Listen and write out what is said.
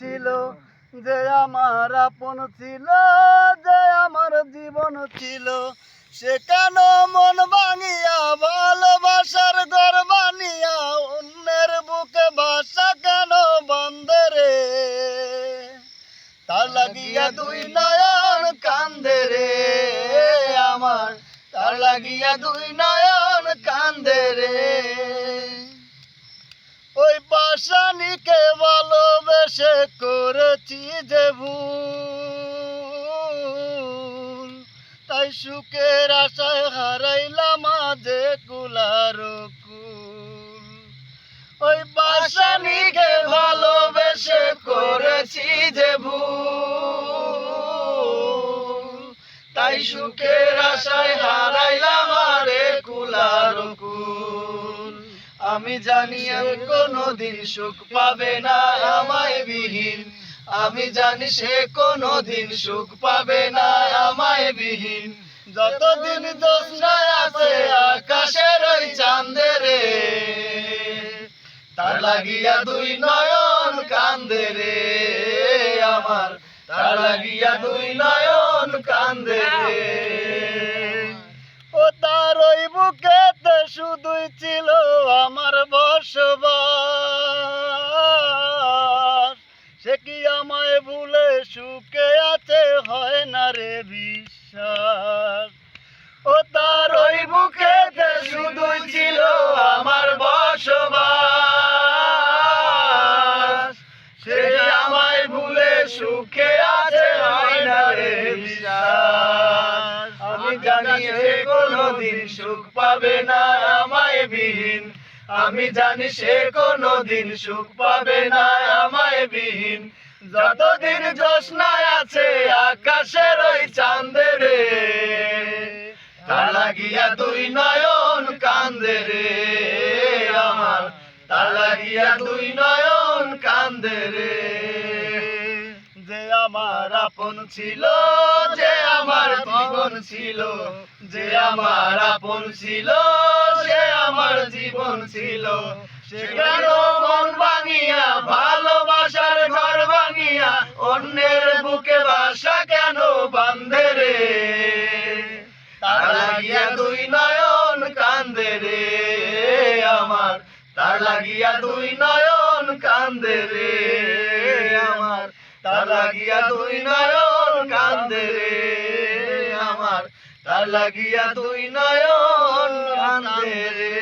ছিল, যে আমার আপন ছিল, যে আমার জীবন ছিল, সে কেন মন ভাঙিয়া ভালোবাসার ঘর বানিয়া অন্যের বুকে বাসা কেন বাঁধে রে? তার লাগিয়া দুই নয়ন কান্দে রে আমার, তার লাগিয়া দুই নয়ন কান্দে রে। ওই পাশানিকে ভালোবেসে করেছি যে ভুল, তাই সুখের আশায় হারাইলাম আজে কুলার কুল। ওই পাশানিকে ভালোবেসে করেছি যে ভুল, তাই সুখের আশায় হারাইলাম আরে কুলার কুল। আমি জানি কোনোদিন সুখ পাবে না আমায় বিহীন, আমি জানি সে কোনোদিন সুখ পাবে না আমায় বিহীন। যতদিন জ্যোৎস্নায় আছে আকাশের ওই চাঁদে রে, তার লাগিয়া দুই নয়ন কান্দে রে আমার, তার লাগিয়া দুই নয়ন কান্দে রে। ও তার ওই বুকেতে শুধুই ছিল আমার বসবাস, সে কি আমায় ভুলে সুখে আছে হয় না রে বিশ্বাস। ও তার ওই বুকেতে শুধুই ছিল আমার বসবাস, সে আমায় ভুলে সুখে আছে হয় না রে বিশ্বাস। আমি জানি সে কোনোদিন সুখ পাবে না আমায় বিহীন, আমি জানি সে কোনোদিন সুখ পাবে না আমায় বিহীন। যতদিন জ্যোৎস্নায় আছে আকাশের ওই চাঁদে রে, তার লাগিয়া দুই নয়ন কান্দে রে আমার, তার লাগিয়া দুই নয়ন কান্দে রে। যে আমার আপন ছিল, যে আমার জীবন ছিল, যে আমার আপন ছিল, সে আমার জীবন ছিল, সে কেন মন ভাঙিয়া ভালোবাসার ঘর ভাঙিয়া অন্যের বুকে বাসা কেন বাঁধে রে? তার লাগিয়া দুই নয়ন কান্দে রে আমার, তার লাগিয়া দুই নয়ন কান্দে রে আমার, তার লাগিয়া দুই নয়ন কান্দে রে আমার, তার লাগিয়া দুই নয়ন কান্দে রে।